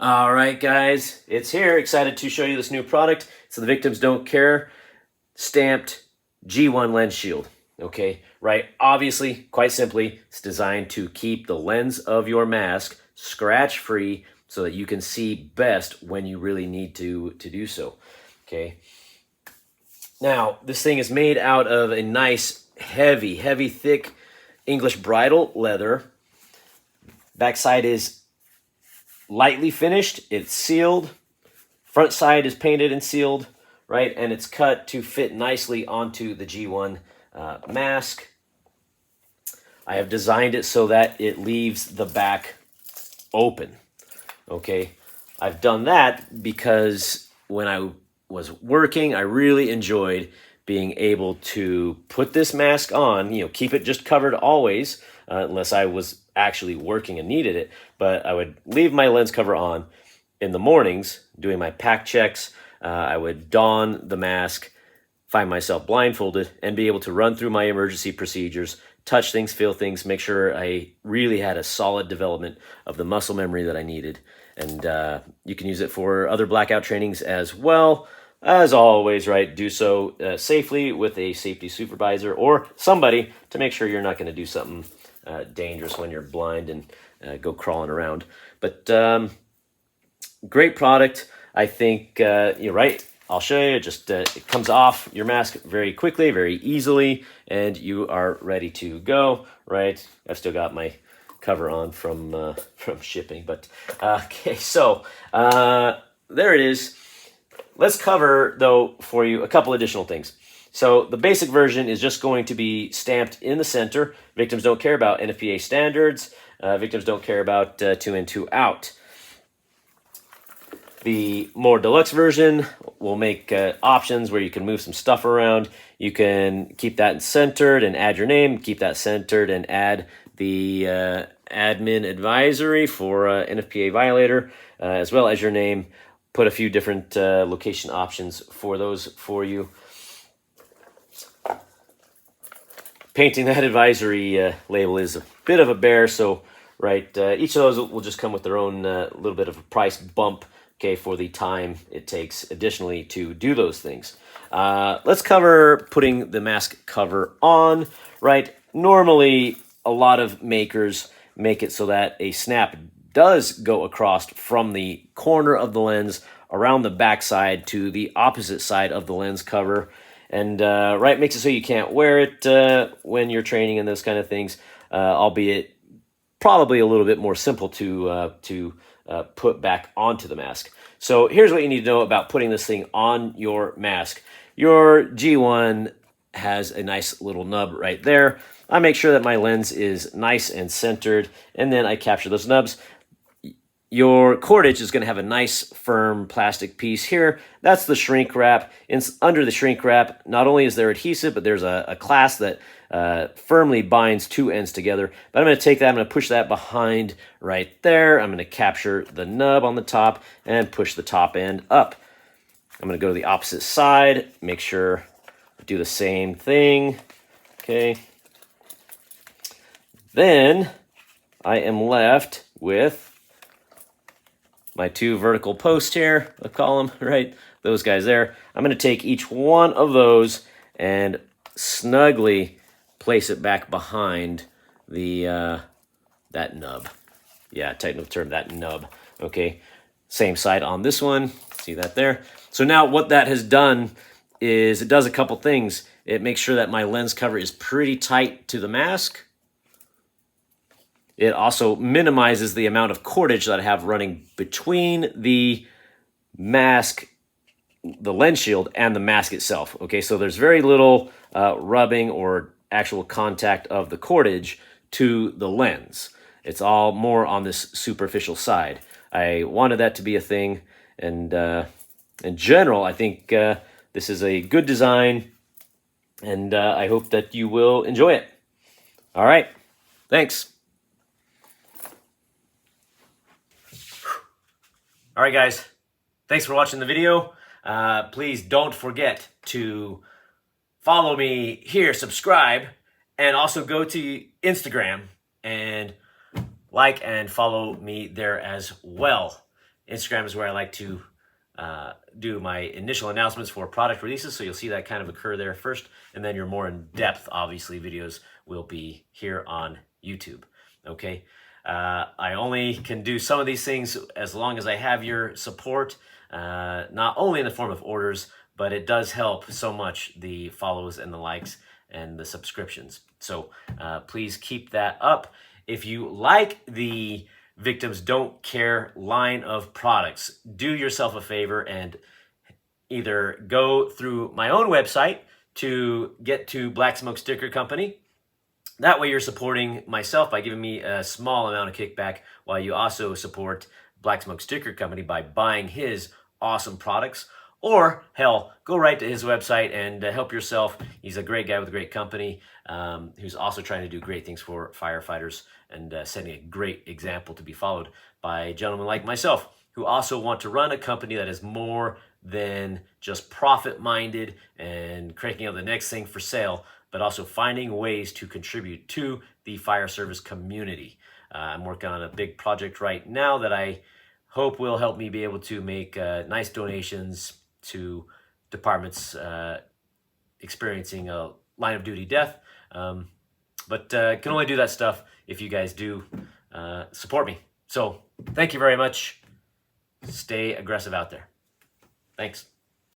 All right, guys, it's here. Excited to show you this new product. It's the Victims Don't Care stamped G1 lens shield. Okay, right? Obviously, quite simply, it's designed to keep the lens of your mask scratch-free so that you can see best when you really need to do so. Okay. Now, this thing is made out of a nice, heavy, thick English bridle leather. Backside is lightly finished, it's sealed, front side is painted and sealed, right? And it's cut to fit nicely onto the G1 mask. I have designed it so that it leaves the back open, okay? I've done that because when I was working, I really enjoyed being able to put this mask on, keep it just covered always, unless I was actually working and needed it. But I would leave my lens cover on in the mornings, doing my pack checks. I would don the mask, find myself blindfolded, and be able to run through my emergency procedures, touch things, feel things, make sure I really had a solid development of the muscle memory that I needed. And you can use it for other blackout trainings as well. As always, right, do so safely with a safety supervisor or somebody to make sure you're not going to do something dangerous when you're blind and go crawling around. But great product. I think you're right. I'll show you. Just it comes off your mask very quickly, very easily, and you are ready to go. Right. I've still got my cover on from shipping, but okay. So there it is. Let's cover, though, for you a couple additional things. So the basic version is just going to be stamped in the center. Victims don't care about NFPA standards. Victims don't care about 2 in, 2 out. The more deluxe version will make options where you can move some stuff around. You can keep that centered and add your name, keep that centered and add the admin advisory for NFPA violator, as well as your name. Put a few different location options for those for you. Painting that advisory label is a bit of a bear, so right, each of those will just come with their own little bit of a price bump, okay, for the time it takes additionally to do those things. Let's cover putting the mask cover on, right? Normally, a lot of makers make it so that a snap does go across from the corner of the lens around the backside to the opposite side of the lens cover. And right, makes it so you can't wear it when you're training and those kind of things, albeit probably a little bit more simple to put back onto the mask. So here's what you need to know about putting this thing on your mask. Your G1 has a nice little nub right there. I make sure that my lens is nice and centered, and then I capture those nubs. Your cordage is going to have a nice firm plastic piece here. That's the shrink wrap. Under the shrink wrap, not only is there adhesive, but there's a clasp that firmly binds 2 ends together. But I'm going to take that, I'm going to push that behind right there. I'm going to capture the nub on the top and push the top end up. I'm going to go to the opposite side, make sure I do the same thing. Okay. Then I am left with my 2 vertical posts here, I'll call them, right? Those guys there. I'm going to take each one of those and snugly place it back behind the that nub. Yeah, technical term, that nub. Okay, same side on this one. See that there? So now what that has done is it does a couple things. It makes sure that my lens cover is pretty tight to the mask. It also minimizes the amount of cordage that I have running between the mask, the lens shield, and the mask itself. Okay, so there's very little rubbing or actual contact of the cordage to the lens. It's all more on this superficial side. I wanted that to be a thing, and in general, I think this is a good design, and I hope that you will enjoy it. All right, thanks. All right, guys, thanks for watching the video. Please don't forget to follow me here, subscribe, and also go to Instagram and like and follow me there as well. Instagram is where I like to do my initial announcements for product releases. So you'll see that kind of occur there first. And then your more in-depth, obviously, videos will be here on YouTube. Okay. I only can do some of these things as long as I have your support, not only in the form of orders, but it does help so much, the follows and the likes and the subscriptions. So please keep that up. If you like the Victims Don't Care line of products, do yourself a favor and either go through my own website to get to Black Smoke Sticker Company. That way you're supporting myself by giving me a small amount of kickback, while you also support Black Smoke Sticker Company by buying his awesome products. Or, hell, go right to his website and help yourself. He's a great guy with a great company who's also trying to do great things for firefighters and setting a great example to be followed by gentlemen like myself who also want to run a company that is more than just profit-minded and cranking out the next thing for sale, but also finding ways to contribute to the fire service community. I'm working on a big project right now that I hope will help me be able to make nice donations to departments experiencing a line of duty death. But can only do that stuff if you guys do support me. So thank you very much. Stay aggressive out there. Thanks.